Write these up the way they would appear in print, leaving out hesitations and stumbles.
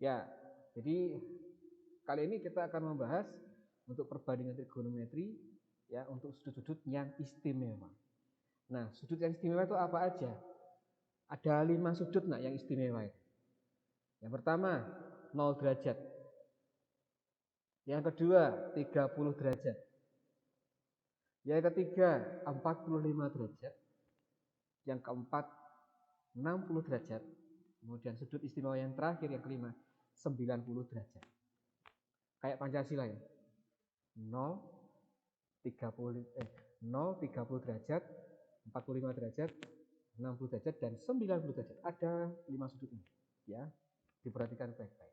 Ya, jadi kali ini kita akan membahas untuk perbandingan trigonometri ya untuk sudut-sudut yang istimewa. Nah, sudut yang istimewa itu apa aja? Ada 5 sudut yang istimewa itu. Yang pertama, 0 derajat. Yang kedua, 30 derajat. Yang ketiga, 45 derajat. Yang keempat, 60 derajat. Kemudian sudut istimewa yang terakhir, yang kelima, 90 derajat. Kayak Pancasila ya. 0, 30 derajat, 45 derajat, 60 derajat, dan 90 derajat. Ada 5 sudut ini. Ya, diperhatikan baik-baik.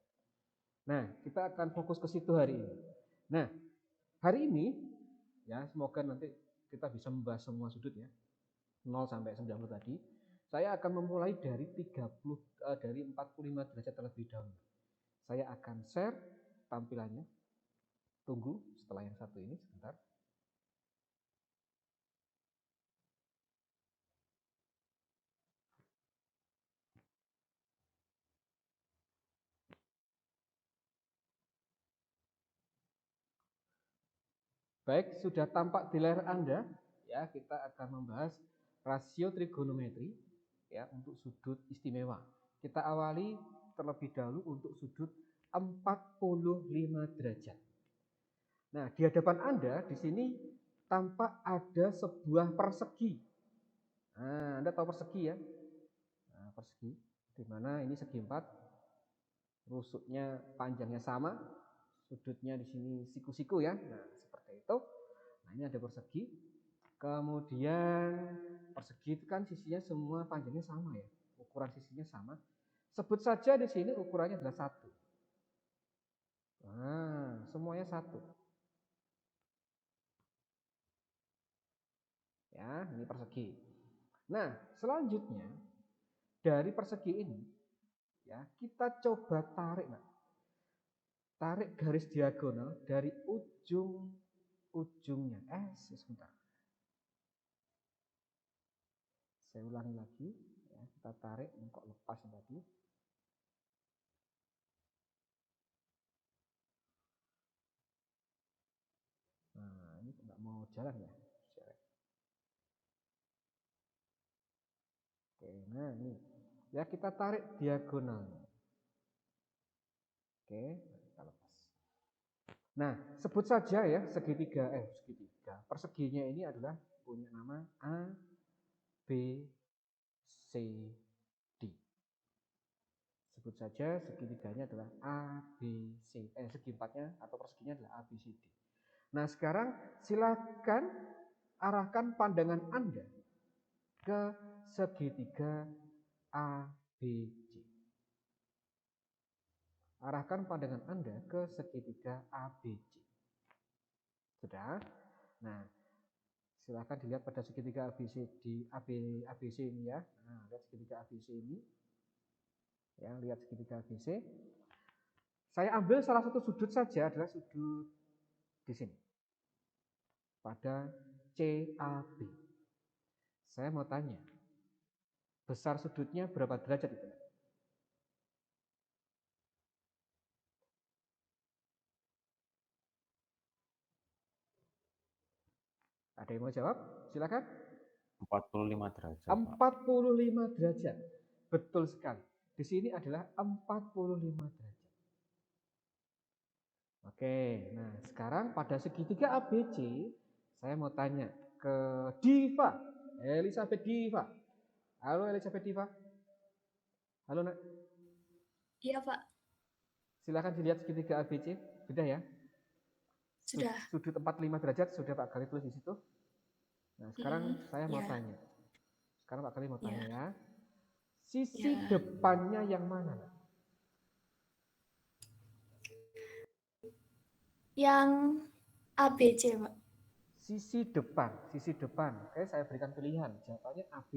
Nah, kita akan fokus ke situ hari ini. Nah, hari ini ya semoga nanti kita bisa membahas semua sudut ya. 0 sampai 90 tadi. Saya akan memulai dari 45 derajat terlebih dahulu. Saya akan share tampilannya. Tunggu setelah yang satu ini sebentar. Baik, sudah tampak di layar Anda, ya, kita akan membahas rasio trigonometri ya untuk sudut istimewa. Kita awali terlebih dahulu untuk sudut 45 derajat. Nah, di hadapan Anda di sini tampak ada sebuah persegi. Nah, Anda tahu persegi ya? Nah, persegi di mana ini segi 4, rusuknya panjangnya sama, sudutnya di sini siku-siku ya. Nah, seperti itu. Nah, ini ada persegi. Kemudian persegi itu kan sisinya semua panjangnya sama ya. Ukuran sisinya sama. Sebut saja di sini ukurannya adalah 1. Nah, semuanya 1. Ya, ini persegi. Nah, selanjutnya dari persegi ini ya, kita coba tarik, tarik garis diagonal dari ujungnya. Sebentar. Saya ulangi lagi, ya, kita tarik, kok lepas tadi. Nah, ini nggak mau jalan ya. Oke, nah ini. Ya, kita tarik diagonalnya. Oke, kita lepas. Nah, sebut saja ya segitiga. Perseginya ini adalah punya nama A, B, C, D. Sebut saja segitiganya adalah A, B, C. Segi empatnya atau perseginya adalah A, B, C, D. Nah, sekarang silakan arahkan pandangan Anda ke segitiga A, B, C. Arahkan pandangan Anda ke segitiga ABC. Sudah? Nah, silakan dilihat pada segitiga ABC di ABC ini ya. Nah, lihat segitiga ABC ini. Ya, lihat segitiga ABC. Saya ambil salah satu sudut saja, adalah sudut di sini. Pada CAB. Saya mau tanya, besar sudutnya berapa derajat itu? Ada yang mau jawab? Silakan. 45 derajat. 45 derajat. Betul sekali. Di sini adalah 45 derajat. Oke, nah sekarang pada segitiga ABC, saya mau tanya ke Diva, Elizabeth Diva. Halo Elizabeth Diva. Halo Nak. Iya Pak. Silakan dilihat segitiga ABC, sudah ya? Sudah. Sudut 45 derajat sudah Pak Kali tulis di situ. Nah sekarang saya mau tanya. Sekarang Pak Kali mau tanya ya. Sisi depannya yang mana? Yang ABC Pak. Sisi depan. Oke, saya berikan pilihan. Jawabannya AB,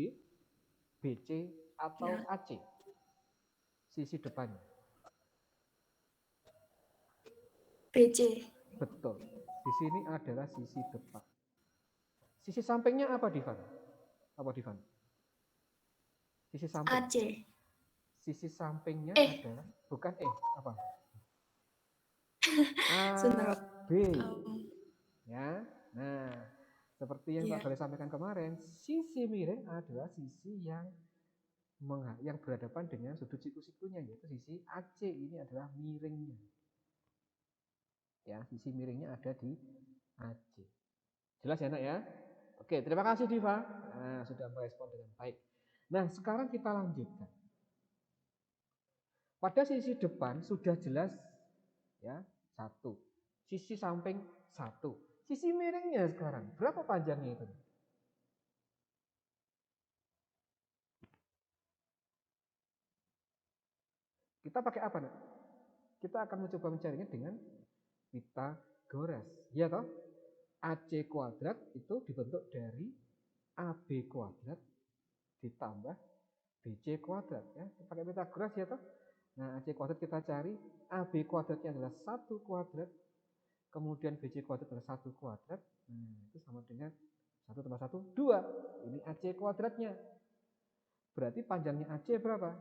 BC, atau AC. Sisi depannya. BC. Betul. Di sini adalah sisi depan. Sisi sampingnya apa, Divan? Sisi samping. AC. Sisi sampingnya adalah bukan apa? Sebentar, Pak. AB. Ya. Nah, seperti yang Iya. Pak Galih sampaikan kemarin, sisi miring adalah sisi yang berhadapan dengan sudut siku-sikunya, yaitu sisi AC. Ini adalah miringnya. Ya, sisi miringnya ada di AC. Jelas ya, Nak ya? Oke, terima kasih Diva. Nah, sudah merespon dengan baik. Nah, sekarang kita lanjutkan. Pada sisi depan sudah jelas ya, 1. Sisi samping 1. Sisi miringnya sekarang berapa panjangnya itu? Kita pakai apa, Nak? Kita akan mencoba mencarinya dengan Pitagoras. Ya toh? AC kuadrat itu dibentuk dari AB kuadrat ditambah BC kuadrat ya. Pakai Pitagoras ya toh? Nah, AC kuadrat kita cari, AB kuadratnya adalah 1 kuadrat, kemudian BC kuadrat adalah 1 kuadrat. Itu sama dengan 1 tambah 1, 2. Ini AC kuadratnya. Berarti panjangnya AC berapa?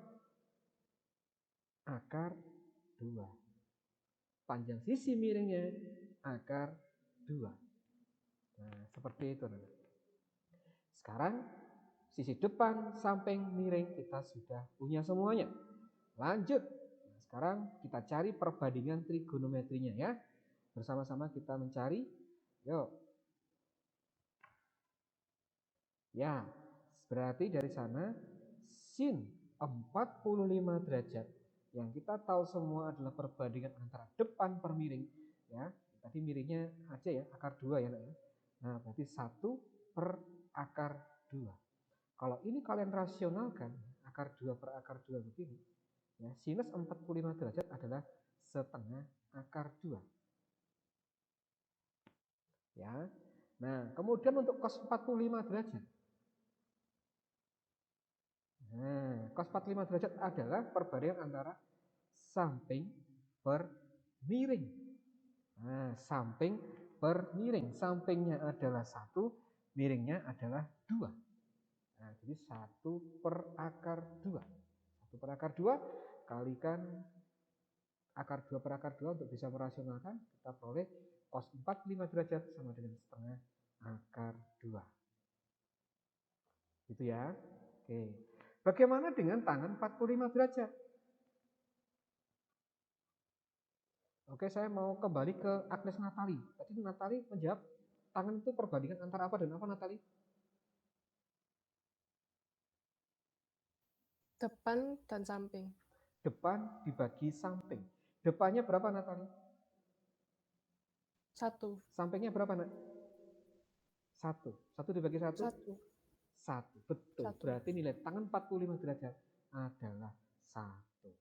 Akar 2. Panjang sisi miringnya akar 2. Nah, seperti itu. Sekarang sisi depan, samping, miring kita sudah punya semuanya. Lanjut. Nah, sekarang kita cari perbandingan trigonometrinya ya. Bersama-sama kita mencari. Yuk. Ya, berarti dari sana sin 45 derajat. Yang kita tahu semua adalah perbandingan antara depan per miring. Ya, tadi miringnya aja ya, akar 2 ya. Nah, berarti 1 per akar 2. Kalau ini kalian rasionalkan, akar 2 per akar 2 begini. Ya, sinus 45 derajat adalah setengah akar 2. Ya. Nah, kemudian untuk cos 45 derajat. Nah, cos 45 derajat adalah perbandingan antara samping per miring. Nah, samping per miring. Sampingnya adalah 1, miringnya adalah 2. Nah, jadi 1 per akar 2. 1 per akar 2 kalikan akar 2 per akar 2 untuk bisa merasionalkan, kita peroleh cos 45 derajat sama dengan setengah akar 2. Gitu ya. Oke. Bagaimana dengan tangan 45 derajat? Oke, saya mau kembali ke Agnes Natali. Tadi Natali menjawab tangan itu perbandingan antara apa dan apa, Natali? Depan dan samping. Depan dibagi samping. Depannya berapa, Natali? 1. Sampingnya berapa, Nak? 1. 1 dibagi 1? 1. 1. Betul. 1. Berarti nilai tangan 45 derajat adalah 1.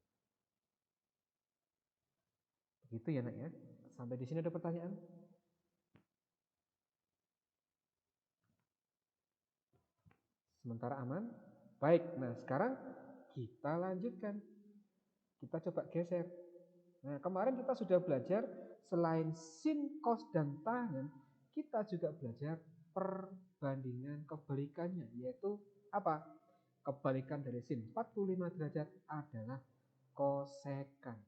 Begitu ya, Nak ya. Sampai di sini ada pertanyaan? Sementara aman? Baik. Nah, sekarang kita lanjutkan. Kita coba geser. Nah, kemarin kita sudah belajar selain sin, cos, dan tangen, kita juga belajar perbandingan kebalikannya, yaitu apa? Kebalikan dari sin 45 derajat adalah kosekan.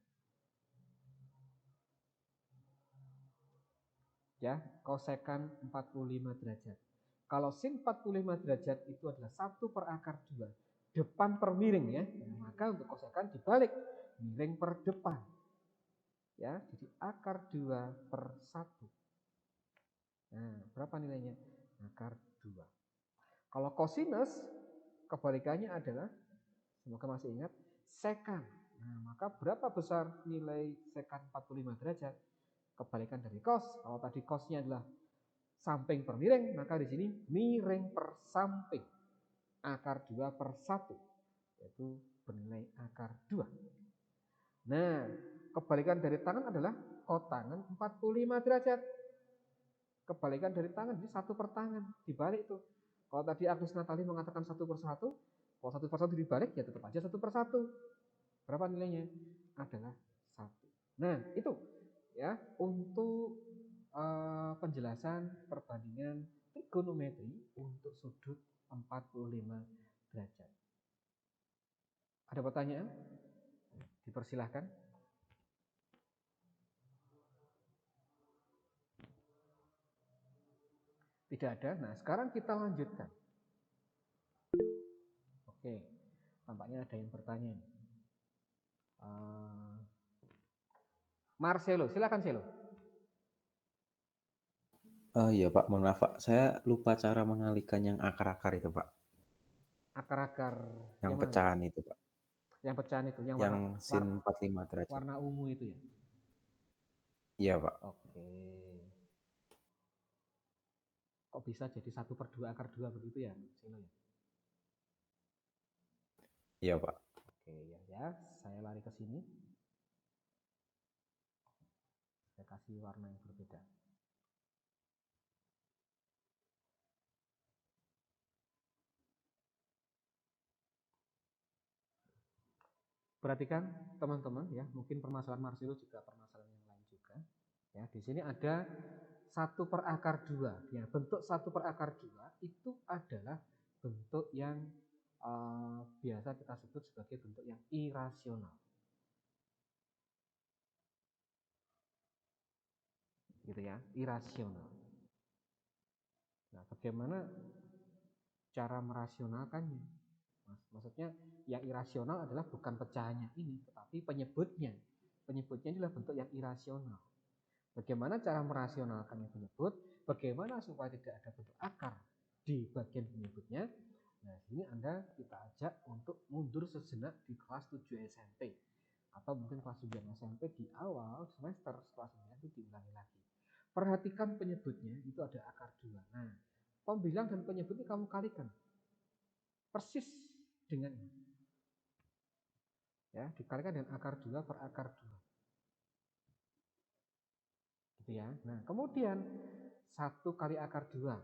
Ya, kosekan 45 derajat. Kalau sin 45 derajat itu adalah 1 per akar 2. Depan per miring ya. Nah, maka untuk kosekan dibalik. Miring per depan. Ya, jadi akar 2 per 1. Nah, berapa nilainya? Akar 2. Kalau kosinus, kebalikannya adalah, semoga masih ingat, sekan. Nah, maka berapa besar nilai sekan 45 derajat? Kebalikan dari cos. Kalau tadi cosnya adalah samping per miring, maka di sini miring per samping. Akar 2 per 1. Yaitu bernilai akar 2. Nah, kebalikan dari tangan adalah kotangan 45 derajat. Kebalikan dari tangan, jadi 1 per tangan. Dibalik itu. Kalau tadi Agnes Natali mengatakan 1 per 1, kalau 1 per 1 dibalik, ya tetap aja 1 per 1. Berapa nilainya? Adalah 1. Nah, itu ya untuk penjelasan perbandingan trigonometri untuk sudut 45 derajat. Ada pertanyaan? Dipersilahkan. Tidak ada. Nah, sekarang kita lanjutkan. Oke, tampaknya ada yang bertanya. Marcelo, silakan Selo. Iya Pak, mohon maaf Pak. Saya lupa cara mengalihkan yang akar-akar itu Pak. Akar-akar Yang mana? pecahan itu Pak. Yang pecahan itu, yang Yang sin 45 derajat. warna ungu itu ya? Iya Pak. Oke. Kok bisa jadi 1/2 akar 2 begitu ya, Selo ya? Iya Pak. Oke ya, saya lari ke sini. Saya kasih warna yang berbeda. Perhatikan teman-teman ya, mungkin permasalahan Marcelo juga permasalahan yang lain juga. Ya, di sini ada 1/2. Ya, bentuk 1/2 itu adalah bentuk yang biasa kita sebut sebagai bentuk yang irasional. Gitu ya, irasional. Nah, bagaimana cara merasionalkannya? Maksudnya yang irasional adalah bukan pecahannya ini, tetapi penyebutnya. Penyebutnya adalah bentuk yang irasional. Bagaimana cara merasionalkan yang penyebut? Bagaimana supaya tidak ada bentuk akar di bagian penyebutnya? Nah, sini Anda kita ajak untuk mundur sejenak di kelas 7 SMP. Atau mungkin kelas 9 SMP di awal semester setelah sebenarnya itu diulangi lagi. Perhatikan penyebutnya, itu ada akar 2. Nah, pembilang dan penyebut ini kamu kalikan. Persis dengan ini. Ya, dikalikan dengan akar 2/akar 2. Gitu ya. Nah, kemudian 1 kali akar 2.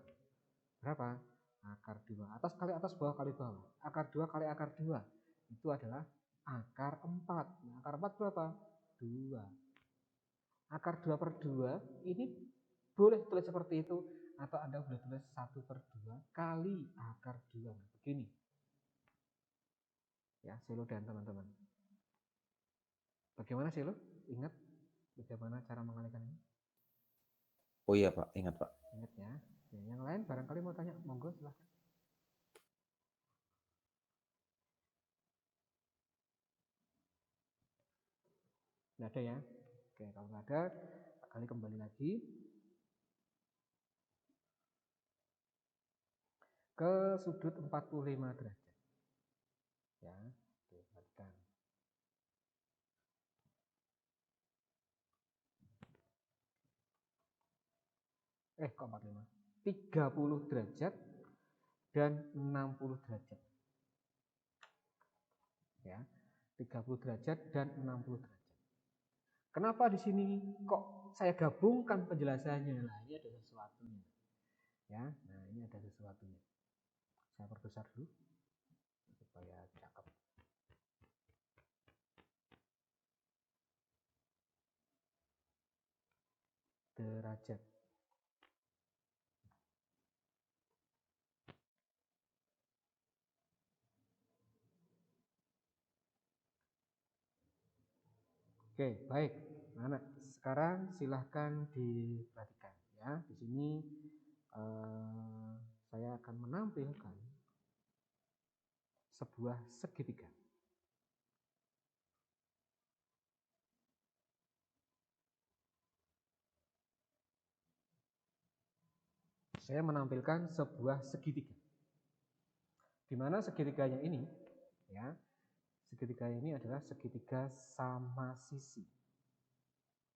Berapa? Akar 2. Atas kali atas, bawah kali bawah. Akar 2 kali akar 2. Itu adalah akar 4. Nah, akar 4 berapa? 2. Akar 2/2 ini boleh tulis seperti itu. Atau Anda boleh tulis 1/2 kali akar 2. Nah, begini. Ya, Selo dan teman-teman. Bagaimana Selo? Ingat bagaimana cara mengalihkan ini? Oh iya Pak, ingat Pak. Ingat ya. Yang lain barangkali mau tanya, monggo silahkan. Nggak ada ya? Oke, kalau nggak ada, kali kembali lagi ke sudut 45 derajat. Ya, perhatikan. Kok 45? 30 derajat dan 60 derajat. Ya, 30 derajat dan 60 derajat. Kenapa di sini kok saya gabungkan penjelasannya? Nah, ini ada sesuatunya. Ya, nah ini ada sesuatunya. Saya perbesar dulu supaya cakep. Derajat. Oke, baik. Anak, sekarang silahkan diperhatikan ya. Di sini saya akan menampilkan sebuah segitiga. Saya menampilkan sebuah segitiga. Di mana segitiganya ini, ya, segitiga ini adalah segitiga sama sisi.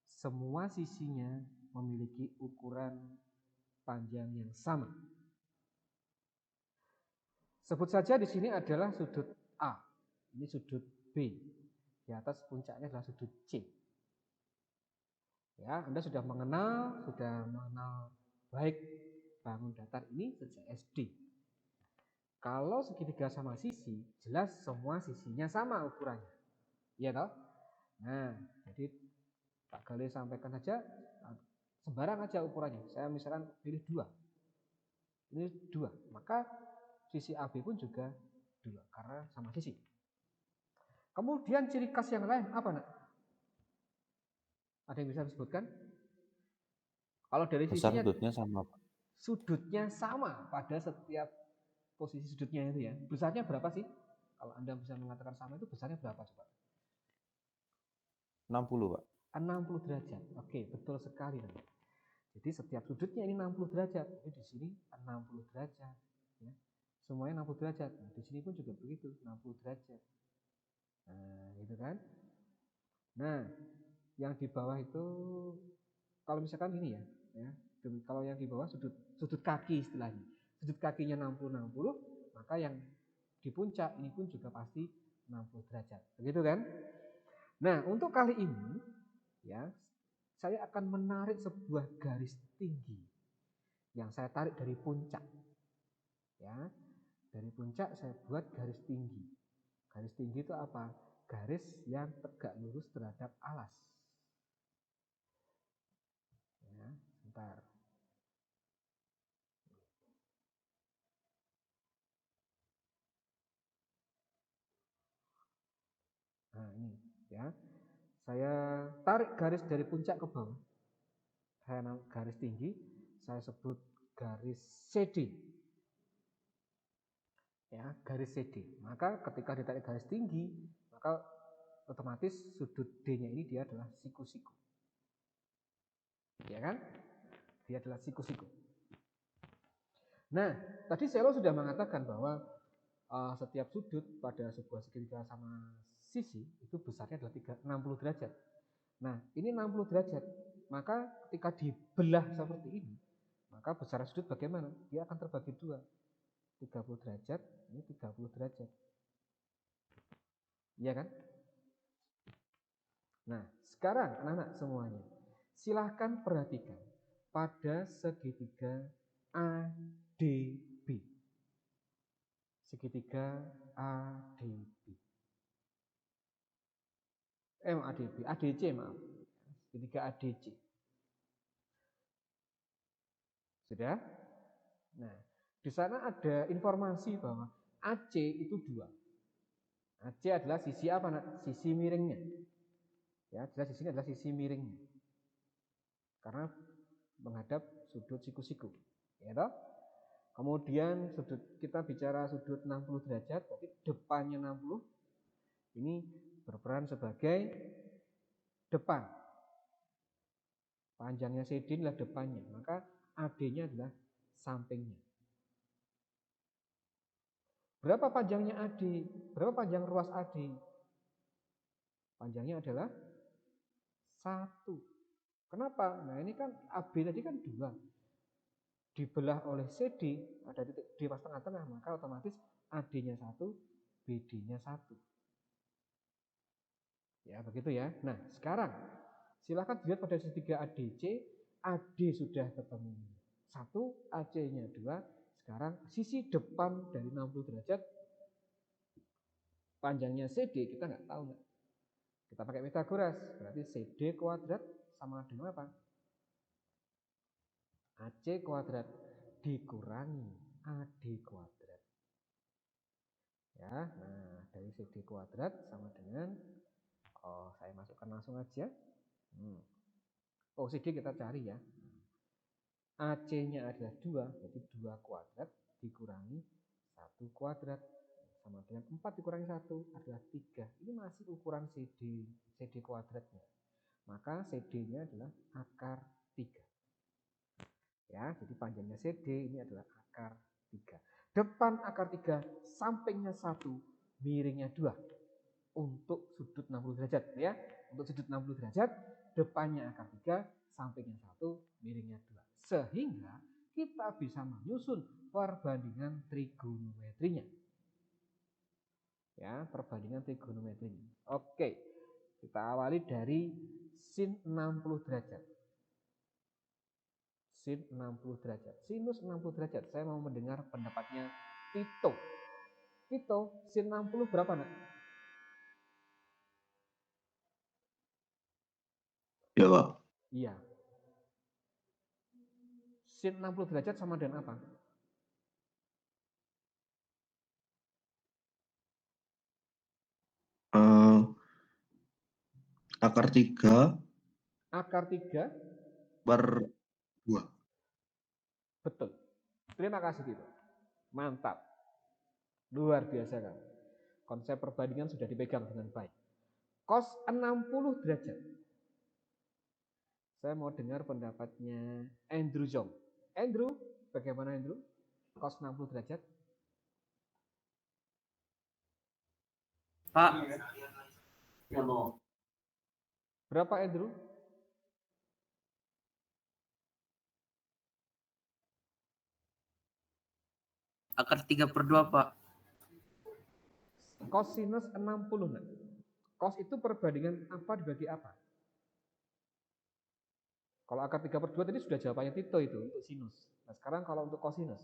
Semua sisinya memiliki ukuran panjang yang sama. Sebut saja di sini adalah sudut A, ini sudut B, di atas puncaknya adalah sudut C. Ya, Anda sudah mengenal baik bangun datar ini sejak SD. Kalau segitiga sama sisi, jelas semua sisinya sama ukurannya. Iya toh? Nah, jadi Pak Galih sampaikan saja, sembarang aja ukurannya. Saya misalkan pilih 2. Ini 2, maka sisi AB pun juga 2 karena sama sisi. Kemudian ciri khas yang lain apa, Nak? Ada yang bisa disebutkan? Kalau dari Besar sisinya, sudutnya sama, Pak. sudutnya sama pada setiap posisi sudutnya itu ya. Besarnya berapa sih? Kalau Anda bisa mengatakan sama itu besarnya berapa coba? 60, Pak. 60 derajat. Oke, betul sekali. Jadi setiap sudutnya ini 60 derajat. Jadi di sini 60 derajat. Ya. Semuanya 60 derajat. Nah, di sini pun juga begitu, 60 derajat. Nah, gitu kan. Nah, yang di bawah itu kalau misalkan ini ya, kalau yang di bawah sudut kaki istilahnya. Sudut kakinya 60 maka yang di puncak ini pun juga pasti 60 derajat. Begitu kan? Nah, untuk kali ini ya, saya akan menarik sebuah garis tinggi yang saya tarik dari puncak. Ya, dari puncak saya buat garis tinggi. Garis tinggi itu apa? Garis yang tegak lurus terhadap alas. Ya, sebentar. Nah, ini ya. Saya tarik garis dari puncak ke bawah. Saya garis tinggi, saya sebut garis CD. Ya, garis CD. Maka ketika ditarik garis tinggi, maka otomatis sudut D-nya ini dia adalah siku-siku. Ya kan? Dia adalah siku-siku. Nah, tadi Selo sudah mengatakan bahwa setiap sudut pada sebuah segitiga sama sisi itu besarnya adalah 60 derajat. Nah, ini 60 derajat. Maka ketika dibelah seperti ini, maka besar sudut bagaimana? Dia akan terbagi dua. 30 derajat, ini 30 derajat. Iya kan? Nah, sekarang anak-anak semuanya, silahkan perhatikan pada segitiga ADB. Segitiga ADB. ADB, ADC maaf. Segitiga ADC. Sudah? Nah, di sana ada informasi bahwa AC itu 2. AC adalah sisi apa, Nak? Sisi miringnya. Ya, jelas di sini adalah sisi miringnya. Karena menghadap sudut siku-siku. Ya toh? Kemudian sudut kita bicara sudut 60 derajat, berarti depannya 60 ini berperan sebagai depan. Panjangnya CD adalah depannya, maka AD-nya adalah sampingnya. Berapa panjangnya AD? Berapa panjang ruas AD? Panjangnya adalah 1. Kenapa? Nah, ini kan AB tadi kan 2. Dibelah oleh CD, ada titik D pas tengah-tengah, maka otomatis AD-nya 1, BD-nya 1. Ya, begitu ya. Nah, sekarang silakan dilihat pada segitiga ADC, AD sudah ketemu 1, AC-nya 2. Sekarang sisi depan dari 60 derajat panjangnya CD kita nggak tahu, nggak. Kita pakai Pythagoras, berarti CD kuadrat sama dengan apa? AC kuadrat dikurangi AD kuadrat. Ya, nah dari CD kuadrat sama dengan, saya masukkan langsung aja. CD kita cari ya. AC-nya adalah 2, berarti 2 kuadrat dikurangi 1 kuadrat sama dengan 4 dikurangi 1 adalah 3. Ini masih ukuran CD kuadratnya. Maka CD-nya adalah akar 3. Ya, jadi panjangnya CD ini adalah akar 3. Depan akar 3, sampingnya 1, miringnya 2. Untuk sudut 60 derajat ya. Untuk sudut 60 derajat, depannya akar 3, sampingnya 1, miringnya 2. Sehingga kita bisa menyusun perbandingan trigonometrinya. Ya, perbandingan trigonometrinya. Oke. Kita awali dari sin 60 derajat. Sin 60 derajat. Sinus 60 derajat. Saya mau mendengar pendapatnya Tito. Tito, sin 60 berapa, Nak? Ya, Pak. Iya. Sin 60 derajat sama dengan apa? Akar 3 Akar 3, per 2. betul. Terima kasih Tito. Mantap. Luar biasa kan. Konsep perbandingan sudah dipegang dengan baik. Cos 60 derajat. Saya mau dengar pendapatnya Andrew Zhong. Andrew, bagaimana Andrew? Cos 60 derajat. Pak, Berapa Andrew? akar 3/2, Pak. Cosinus 60. Nah. Cos itu perbandingan apa dibagi apa? Kalau akar 3/2 tadi sudah jawabannya Tito itu untuk sinus. Nah sekarang kalau untuk cosinus.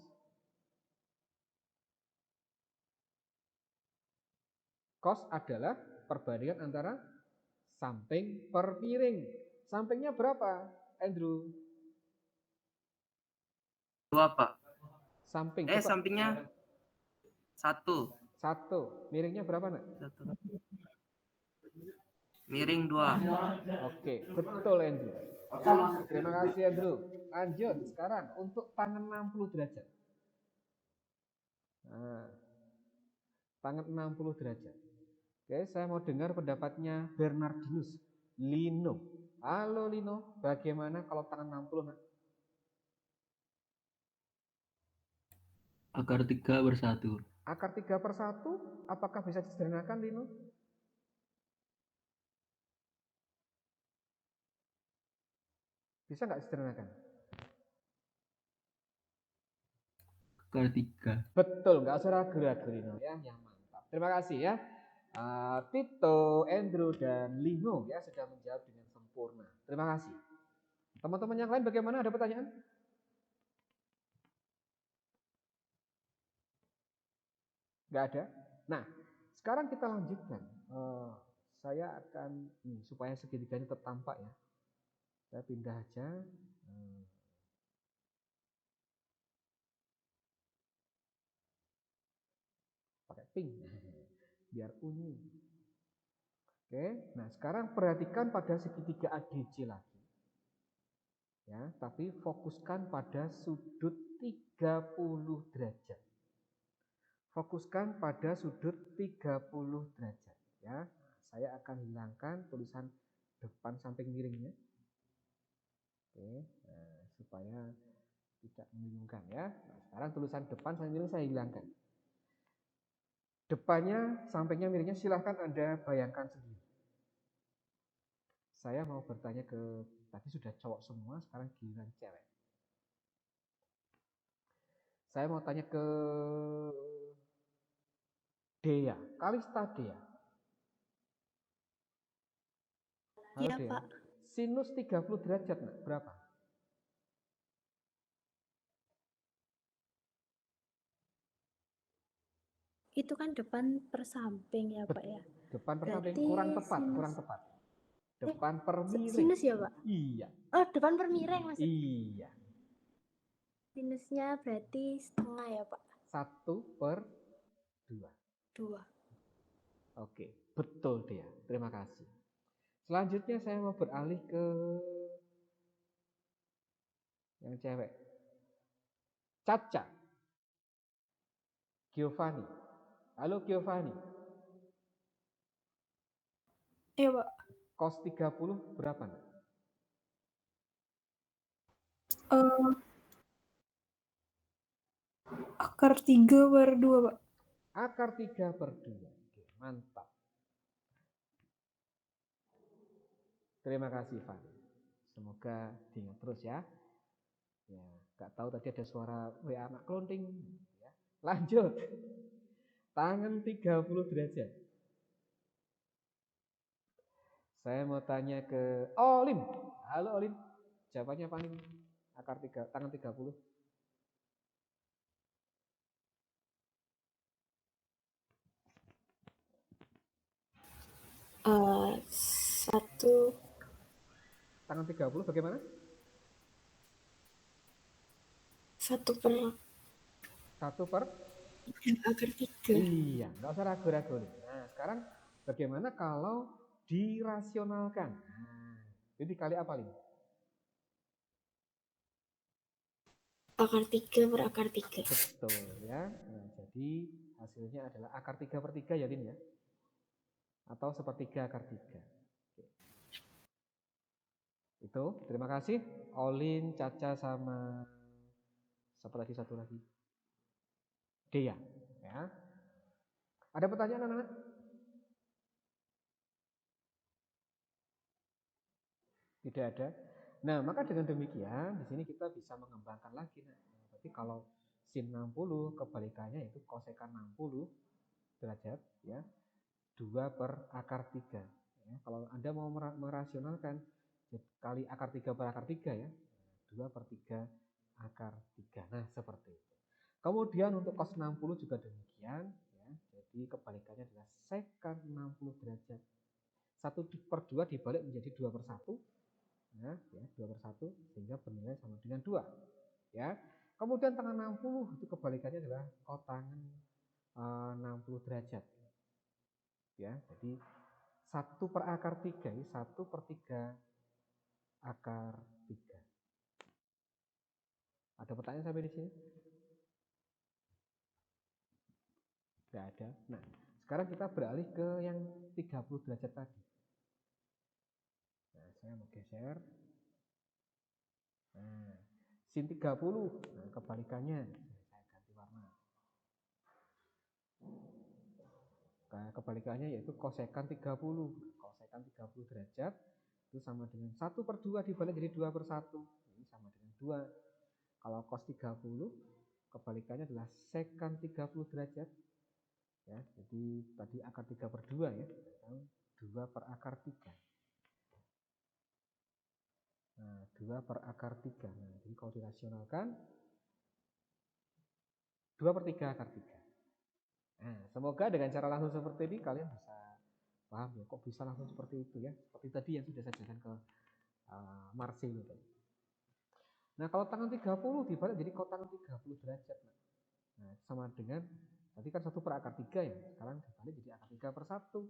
Cos adalah perbandingan antara samping per miring. Sampingnya berapa, Andrew? 2, Pak. Samping. Sampingnya 1. 1. Miringnya berapa, Nak? 1. Miring 2. Oke, betul Andrew. Terima kasih Andrew. Lanjut sekarang untuk tangan 60 derajat. Nah, tangan 60 derajat. Oke, saya mau dengar pendapatnya Bernardinus Lino. Halo Lino, bagaimana kalau tangan 60, Nak? Akar 3/1. Akar 3/1, apakah bisa disederhanakan, Lino? Bisa nggak disederhanakan? Akar 3. Betul, nggak usah ragu-ragu Lino ya, yang mantap. Terima kasih ya. Tito, Andrew, dan Lino ya sudah menjawab dengan sempurna. Terima kasih. Teman-teman yang lain bagaimana? Ada pertanyaan? Nggak ada? Nah, sekarang kita lanjutkan. Saya akan, supaya segitiganya tetap tampak ya. Saya pindah aja. Pakai pink. Biar unyu. Oke, nah sekarang perhatikan pada segitiga ADC lagi. Ya, tapi fokuskan pada sudut 30 derajat. Fokuskan pada sudut 30 derajat ya. Saya akan hilangkan tulisan depan samping miringnya. Oke, supaya tidak membingungkan ya. Nah, sekarang tulisan depan samping miring saya hilangkan. Depannya, sampingnya, miringnya silahkan Anda bayangkan sendiri. Saya mau bertanya ke, tadi sudah cowok semua, sekarang giliran cewek. Saya mau tanya ke Dea, Kalista Dea. Halo Iya, Dea. Pak. Sinus 30 derajat, Nak, berapa? Itu kan depan per samping ya, Pak ya. Depan per samping, Berarti kurang tepat, sinus- kurang tepat. Depan per miring. Sinus ya, Pak? Iya. Oh, depan per miring maksudnya. Iya. Sinusnya berarti setengah ya, Pak? 1/2. 2. Oke, betul Dea. Terima kasih. Selanjutnya saya mau beralih ke yang cewek. Caca. Giovanni. Halo Giovanni. Iya, Pak. Cos 30 berapa, Nak? Akar 3/2, Pak. Akar 3/2. Oke, mantap. Terima kasih, Van. Semoga diingat terus ya. Ya, nggak tahu tadi ada suara WA anak kelonting. Ya. Lanjut. Tangan 30 derajat. Saya mau tanya ke Olim. Halo Olim. Jawabannya paling akar 3, tangan 30. Satu. Tangan 30 bagaimana? 1/1 Akar 3. Iya, nggak usah ragu-ragu. Nah, sekarang bagaimana kalau dirasionalkan. Nah, jadi kali apa, Lin? Akar 3 per akar 3. Betul ya. Nah, jadi hasilnya adalah akar 3/3 ya, Lin ya. Atau sepertiga akar 3. Oke. Itu, terima kasih. Olin, Caca, sama siapa lagi satu lagi? Dea. Ya. Ada pertanyaan anak-anak? Tidak ada. Nah, maka dengan demikian di sini kita bisa mengembangkan lagi. Nah, berarti kalau sin 60 kebalikannya yaitu kosekan 60 derajat ya. 2 per akar 3. Ya, kalau Anda mau merasionalkan kali akar 3 per akar 3 ya. 2 per 3 akar 3. Nah, seperti itu. Kemudian untuk cos 60 juga demikian ya. Jadi kebalikannya adalah sekan 60 derajat. 1 per 2 dibalik menjadi 2 per 1. Ya, 2 per 1 sehingga bernilai sama dengan 2. Ya. Kemudian tangan 60 itu kebalikannya adalah kotangan 60 derajat. Ya, jadi 1 per akar 3, 1 per 3 akar 3. Ada pertanyaan sampai di sini? Tidak ada. Nah, sekarang kita beralih ke yang 30 derajat tadi. Nah, saya mau geser. Nah, sin 30. Nah, kebalikannya. Saya ganti warna. Nah, kebalikannya yaitu kosekan 30. Kosekan 30 derajat itu sama dengan 1 per 2 dibalik jadi 2 per 1. Ini sama dengan 2. Kalau cos 30, kebalikannya adalah sekan 30 derajat. Ya, jadi tadi akar 3 per 2 ya. 2 per akar 3. Nah, 2 per akar 3. Nah, jadi kalau dirasionalkan 2 per 3 akar 3. Nah, semoga dengan cara langsung seperti ini kalian bisa paham ya, kok bisa langsung seperti itu ya. Seperti tadi yang sudah saya jelaskan ke Marcelo tadi. Nah, kalau tangan 30 dibalik jadi kotangan 30 derajat. Nah, sama dengan tadi kan 1 per akar 3 ya. Sekarang dibalik jadi akar 3 per 1.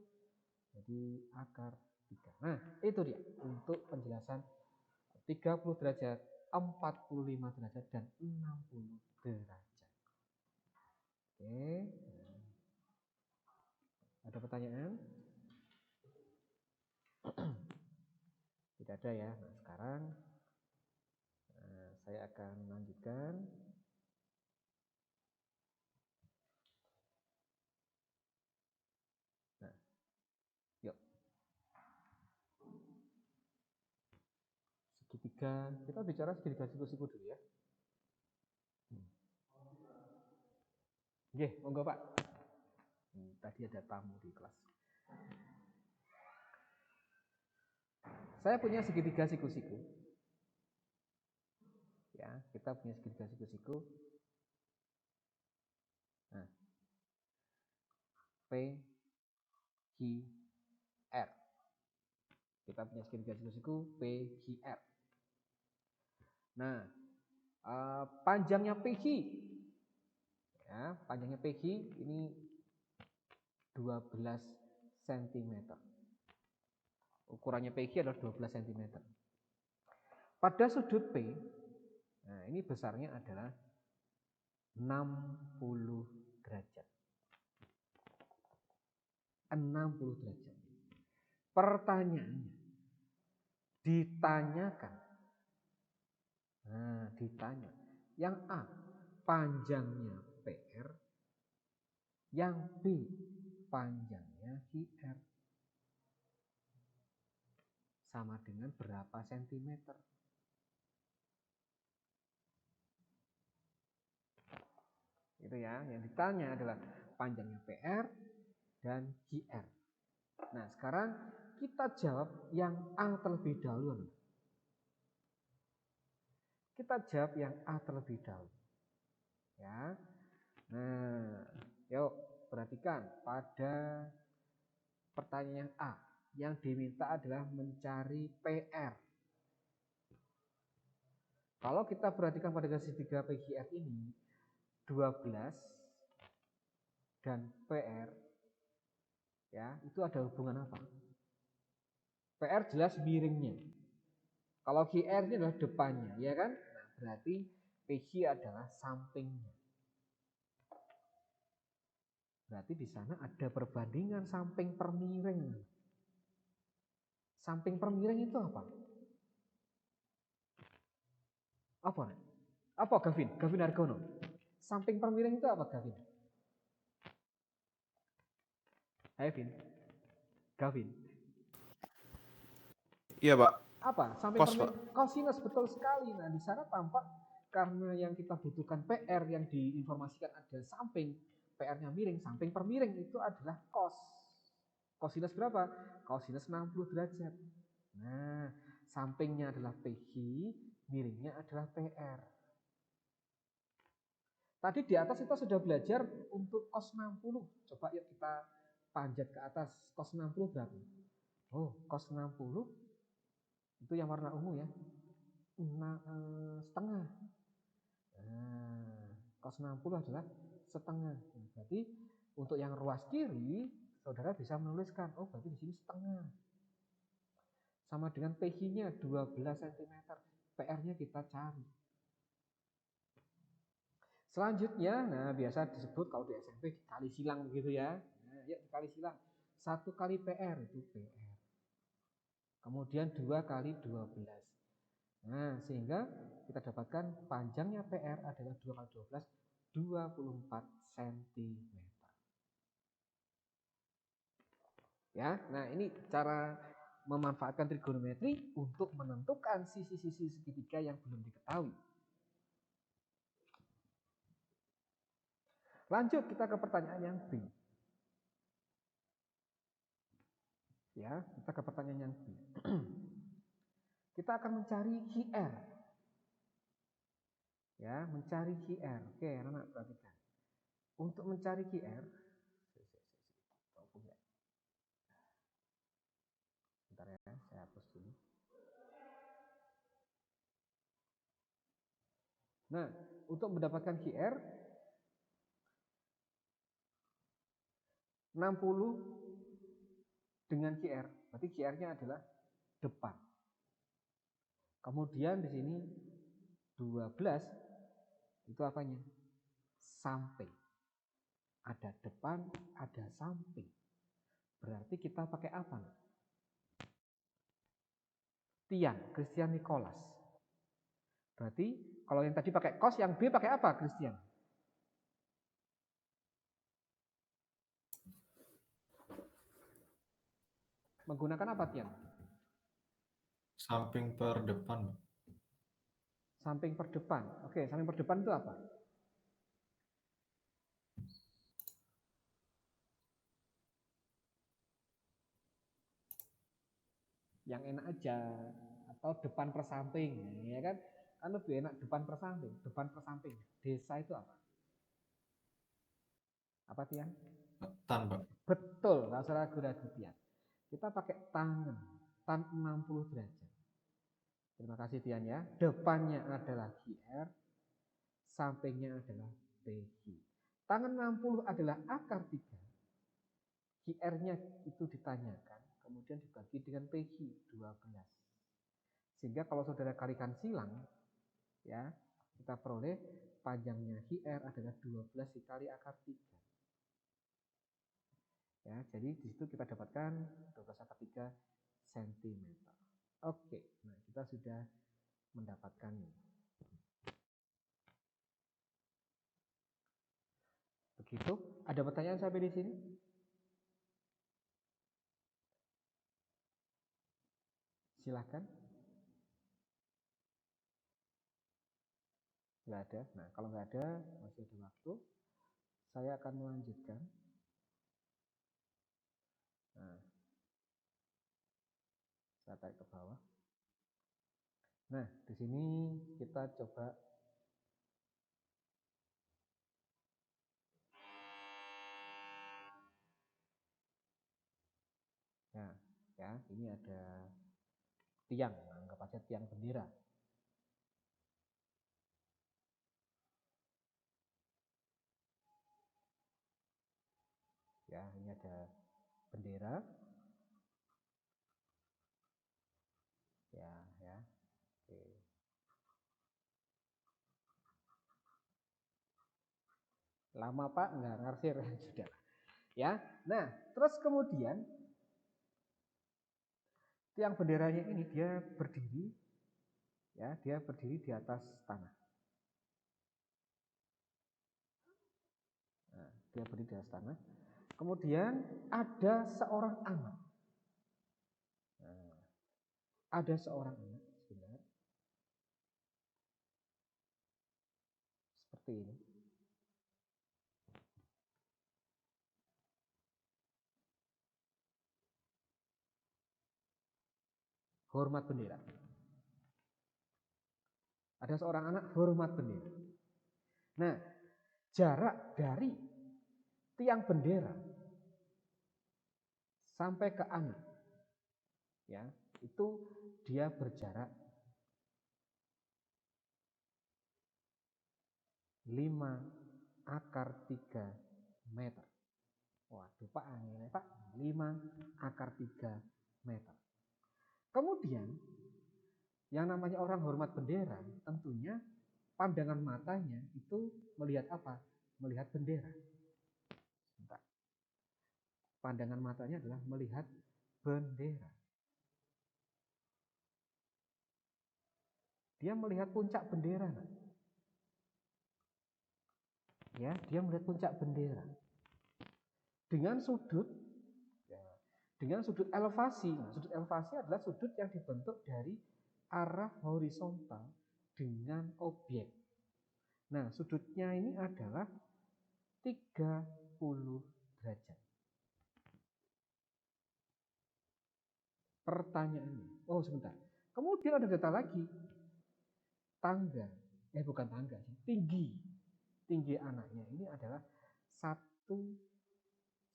Jadi akar 3. Nah, itu dia untuk penjelasan 30 derajat, 45 derajat, dan 60 derajat. Oke. Ada pertanyaan? Tidak ada ya. Nah, sekarang saya akan lanjutkan. Nah, yuk. Segitiga, kita bicara segitiga siku-siku dulu ya. Oke, monggo Pak. Tadi ada tamu di kelas. Saya punya segitiga siku-siku. Ya, kita punya segitiga siku-siku. Nah, P, Q, R. Kita punya segitiga siku-siku P, Q, R. Nah, panjangnya PQ. Ya, panjangnya PQ ini 12 cm. Ukurannya PQ adalah 12 cm. Pada sudut P, nah ini besarnya adalah 60 derajat. 60 derajat. Pertanyaannya, ditanyakan. Nah, ditanya. Yang A, panjangnya PR. Yang B, panjangnya QR. Sama dengan berapa sentimeter? Itu ya, yang ditanya adalah panjangnya PR dan QR. Nah, sekarang kita jawab yang A terlebih dahulu. Kita jawab yang A terlebih dahulu. Ya. Nah, yuk perhatikan pada pertanyaan yang A. Yang diminta adalah mencari PR. Kalau kita perhatikan pada garis segitiga PQR ini 12 dan PR ya, itu ada hubungan apa? PR jelas miringnya. Kalau QR ini adalah depannya, ya kan? Nah, berarti PG adalah sampingnya. Berarti di sana ada perbandingan samping per miring. Samping per miring itu apa? Apa Gavin? Gavin Argono. Samping per miring itu apa Gavin? Hai Vin. Gavin. Iya, Pak. Apa? Samping Cos, per miring. Cosinus, betul sekali. Nah, di sana tampak karena yang kita butuhkan PR yang diinformasikan ada samping, PR-nya miring, samping per miring itu adalah cos. Cosinus berapa? Cosinus 60 derajat. Nah, sampingnya adalah PG, miringnya adalah PR. Tadi di atas kita sudah belajar untuk cos 60. Coba yuk kita panjat ke atas. Cos 60 berapa? Oh, cos 60 itu yang warna ungu ya. Setengah. Nah, cos 60 adalah setengah. Nah, berarti untuk yang ruas kiri, saudara bisa menuliskan, oh berarti di sini setengah. Sama dengan PG-nya 12 cm. PR-nya kita cari. Selanjutnya, nah biasa disebut kalau di SMP dikali silang begitu ya. Nah, yuk dikali silang. 1 kali PR itu PR. Kemudian 2 kali 12. Nah, sehingga kita dapatkan panjangnya PR adalah 2 kali 12, 24 cm. Ya, nah ini cara memanfaatkan trigonometri untuk menentukan sisi-sisi segitiga yang belum diketahui. Lanjut kita ke pertanyaan yang B. Ya, kita ke pertanyaan yang B. Kita akan mencari QR. Ya, mencari QR. Oke, anak-anak perhatikan. Untuk mencari QR, bentar ya, saya hapus dulu. Nah, untuk mendapatkan QR 60 dengan QR, berarti QR-nya adalah depan. Kemudian di sini 12 itu apanya? Samping. Ada depan, ada samping. Berarti kita pakai apa? Tiang, Christian Nicholas. Berarti kalau yang tadi pakai cos, yang B pakai apa, Christian? Menggunakan apa, Tian? Samping per depan. Samping per depan. Oke, samping per depan itu apa? Yang enak aja, atau depan per samping, ya kan? Kan lebih enak depan per samping. Depan per samping. Desa itu apa? Apa, Tian? Tan, Pak. Betul, nggak usah ragu-ragu, Tian. Kita pakai tangan, tan 60 derajat. Terima kasih Tian ya. Depannya adalah QR, sampingnya adalah PG. Tangan 60 adalah akar 3. QR-nya itu ditanyakan, kemudian dibagi dengan PG 12. Sehingga kalau saudara kalikan silang, ya, kita peroleh panjangnya QR adalah 12 dikali akar 3. Ya, jadi di situ kita dapatkan 12 akar 3 cm. Oke, nah kita sudah mendapatkannya. Begitu. Ada pertanyaan sampai di sini? Silahkan. Nggak ada. Nah, kalau nggak ada, masih ada waktu. Saya akan melanjutkan. Nah, saya tarik ke bawah. Nah, di sini kita coba nah, ya, ini ada tiang, anggap aja tiang bendera. Ya, ini ada bendera. Oke. Lama Pak, nggak ngarsir. Sudah. Ya. Nah, terus kemudian tiang benderanya ini dia berdiri, ya, dia berdiri di atas tanah. Nah, dia berdiri di atas tanah. Kemudian ada seorang anak. Nah, ada seorang anak, sebentar. Seperti ini. Hormat bendera. Ada seorang anak hormat bendera. Nah, jarak dari tiang bendera sampai ke anak, ya, itu dia berjarak 5 × 3 meter. Waduh Pak, angin Pak, 5 × 3 meter. Kemudian yang namanya orang hormat bendera, tentunya pandangan matanya itu melihat apa? Melihat bendera. Bentar. Pandangan matanya adalah melihat bendera. Dia melihat puncak bendera. Ya, dia melihat puncak bendera. Dengan sudut, ya, dengan sudut elevasi. Nah, sudut elevasi adalah sudut yang dibentuk dari arah horizontal dengan objek. Nah, sudutnya ini adalah 30 derajat. Pertanyaannya, oh sebentar. Kemudian ada data lagi. Tangga, bukan tangga sih, tinggi anaknya ini adalah 150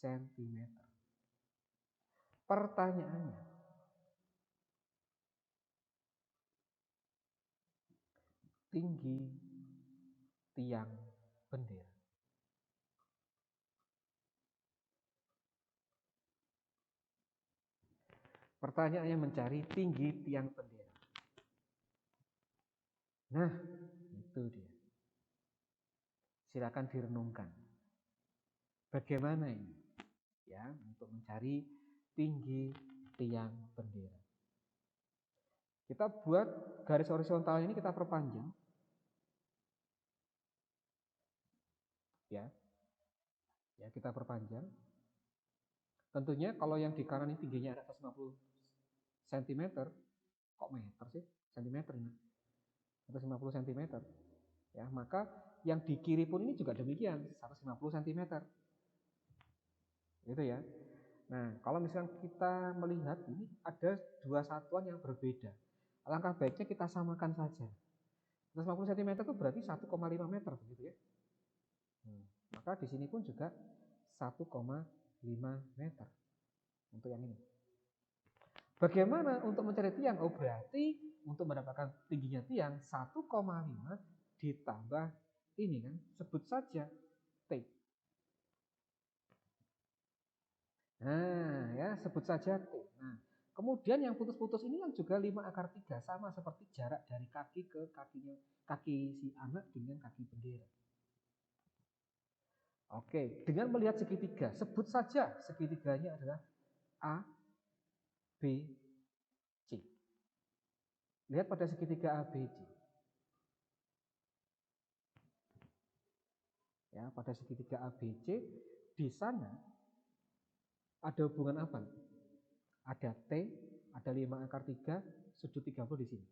cm. Pertanyaannya, tinggi tiang bendera. Pertanyaannya mencari tinggi tiang bendera. Nah, itu dia. Silakan direnungkan. Bagaimana ini? Ya, untuk mencari tinggi tiang bendera. Kita buat garis horizontal ini kita perpanjang. Ya. Ya, kita perpanjang. Tentunya kalau yang di kanan ini tingginya ada 150 cm, kok meter sih? Centimeter ini. 150 cm. Ya, maka yang di kiri pun ini juga demikian, 150 cm. Gitu ya. Nah, kalau misalkan kita melihat ini ada dua satuan yang berbeda. Alangkah baiknya kita samakan saja. 150 cm itu berarti 1,5 meter begitu ya. Maka di sini pun juga 1,5 meter untuk yang ini. Bagaimana untuk mencari tiang? Oh, berarti untuk mendapatkan tingginya tiang 1,5 ditambah ini kan, sebut saja T. Nah, ya, sebut saja T. Nah, kemudian yang putus-putus ini yang juga 5/3 sama seperti jarak dari kaki ke kaki si anak dengan kaki bendera. Oke, dengan melihat segitiga, sebut saja segitiganya adalah A, B, C. Lihat pada segitiga A, B, C. Ya, pada segitiga A, B, C, di sana ada hubungan apa? Ada T, ada 5/3, sudut 30 di sini.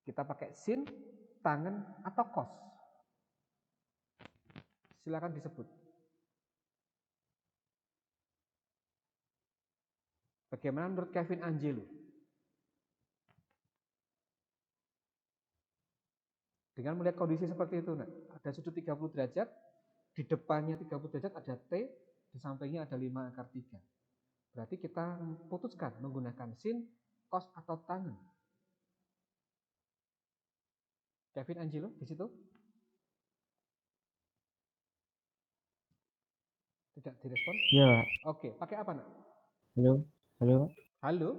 Kita pakai sin, tangen, atau cos. Silakan disebut. Bagaimana menurut Kevin Angelo? Dengan melihat kondisi seperti itu, nah, ada sudut 30 derajat, di depannya 30 derajat ada T, di sampingnya ada 5/3. Berarti kita putuskan menggunakan sin, cos, atau tangen. Kevin Angelo di situ? Tidak direspon? Ya, Oke, pakai apa nak? halo, halo. Halo?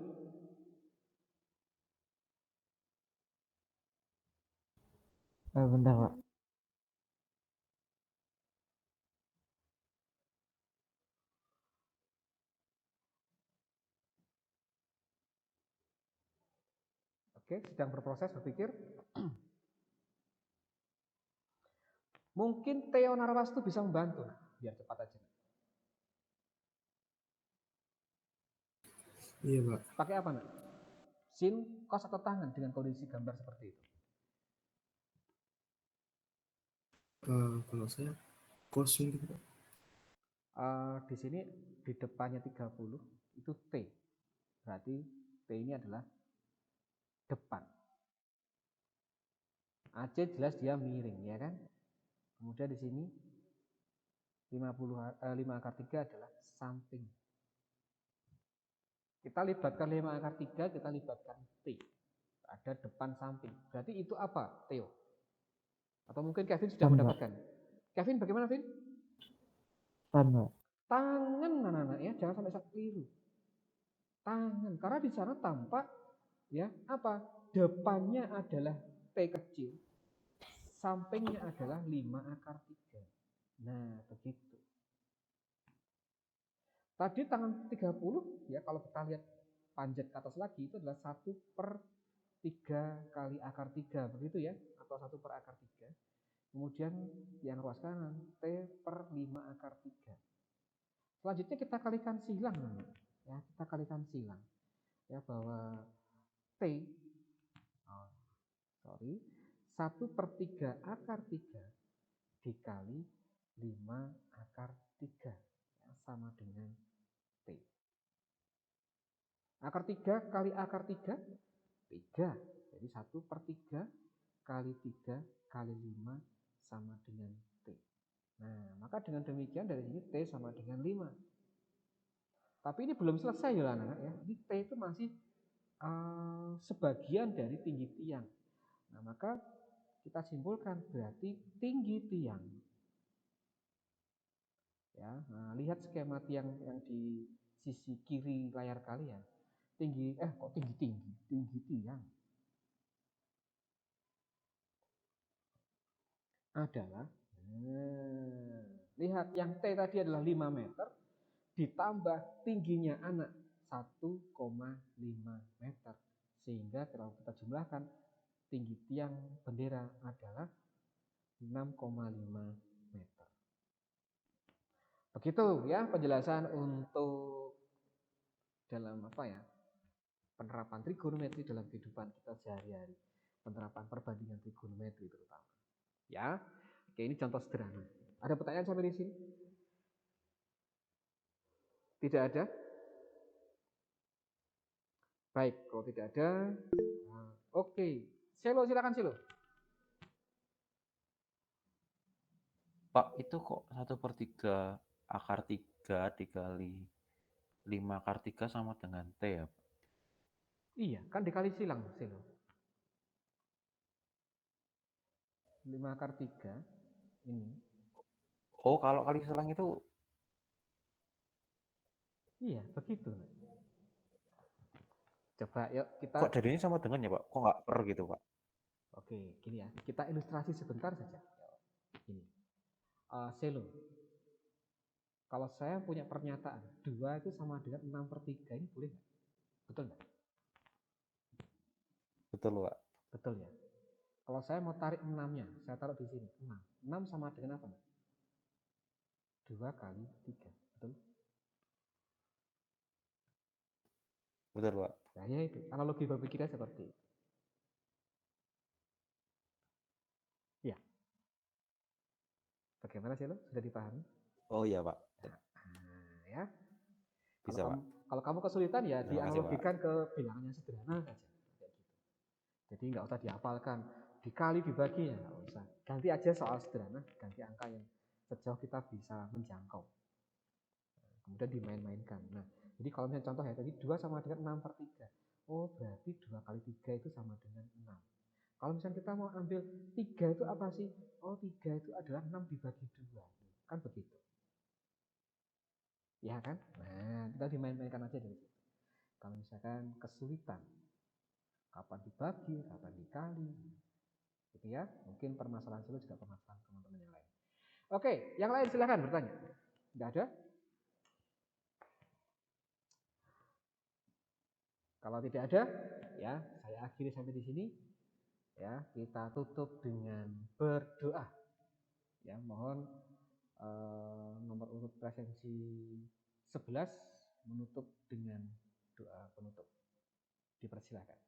Bentar, Pak. Oke, sedang berproses berpikir. Mungkin Theo Narwastu bisa membantu, biar cepat aja. Iya, Pak. Pakai apa, nak? Sin, kos atau tangan dengan kondisi gambar seperti itu? Kalau saya kosong gitu, Pak. Di sini di depannya 30 itu T. Berarti T ini adalah depan. AC jelas dia miring, ya kan? Kemudian di sini 5 akar 3 adalah samping. Kita libatkan 5 akar 3, kita libatkan T. Ada depan samping. Berarti itu apa, Theo? Atau mungkin Kevin sudah mendapatkan. Kevin bagaimana, Vin? Tangan. Tangan, anak-anak ya, jangan sampai keliru. Tangan, karena di sana tampak ya apa? Depannya adalah T kecil, sampingnya adalah 5 akar 3. Nah, begitu. Tadi tangan 30 ya, kalau kita lihat panjat ke atas lagi itu adalah 1/3 kali akar 3, begitu ya, atau 1/akar 3. Kemudian yang ruas kanan T/5 akar 3. Selanjutnya kita kalikan silang, ya, kita kalikan silang ya, bahwa T 1/3 akar 3 dikali 5 akar 3 ya, sama dengan T. Akar 3 kali akar 3 3. Jadi 1/3 kali 3 kali 5 sama dengan T. Nah, maka dengan demikian dari sini T sama dengan 5. Tapi ini belum selesai ya anak-anak ya. Ini T itu masih sebagian dari tinggi tiang. Nah, maka kita simpulkan berarti tinggi tiang. Ya, nah, lihat skema tiang yang di sisi kiri layar kalian. Tinggi tiang adalah, lihat yang T tadi adalah 5 meter ditambah tingginya anak 1,5 meter, sehingga kalau kita jumlahkan tinggi tiang bendera adalah 6,5 meter. Begitu ya penjelasan untuk dalam apa ya, penerapan trigonometri dalam kehidupan kita sehari-hari, penerapan perbandingan trigonometri terutama. Ya, oke, ini contoh sederhana. Ada pertanyaan sampai di sini? Tidak ada? Baik, kalau tidak ada, oke. Selo, silakan Selo. Pak, itu kok 1/3 akar 3 dikali 5 akar 3 sama dengan T ya, Pak? Iya, kan dikali silang, Selo. 5 akar 3 ini. Oh, kalau kali silang itu? Iya, begitu. Coba yuk kita. Kok jadinya sama dengan ya, Pak? Kok nggak per gitu, Pak? Oke, gini ya. Kita ilustrasi sebentar saja. Ini. Selo. Kalau saya punya pernyataan 2 itu sama dengan 6/3, ini boleh nggak? Betul nggak? Betul, Pak. Betul ya. Kalau saya mau tarik 6-nya, saya taruh di sini. 6. 6 sama dengan apa? 2 kali 3. Betul? Betul, Pak. Nah, ya itu. Analogi berpikirnya seperti itu. Ya. Bagaimana sih lo? Sudah dipahami? Oh iya, Pak. Nah, ya. Bisa, Pak. Kalau kamu kesulitan ya Terima kasih, dianalogikan ke bilangan yang sederhana saja. Kayak gitu. Jadi nggak usah dihafalkan. Dikali dibagi ya nggak usah. Ganti aja soal sederhana, ganti angka yang sejauh kita bisa menjangkau. Nah, kemudian dimain-mainkan. Nah, jadi kalau misalnya contoh ya tadi 2 sama dengan 6/3. Oh, berarti 2 kali 3 itu sama dengan 6. Kalau misalnya kita mau ambil 3 itu apa sih? Oh, 3 itu adalah 6 dibagi 2. Kan begitu. Ya kan? Nah, kita dimain-mainkan aja dari situ. Kalau misalkan kesulitan, kapan dibagi, kapan dikali, Gitu ya. Mungkin permasalahan silo juga permasalahan teman-teman yang lain. Oke, yang lain silahkan bertanya. Tidak ada? Kalau tidak ada, ya saya akhiri sampai di sini. Ya, kita tutup dengan berdoa. Ya, mohon nomor urut presensi 11 menutup dengan doa penutup. Dipersilakan.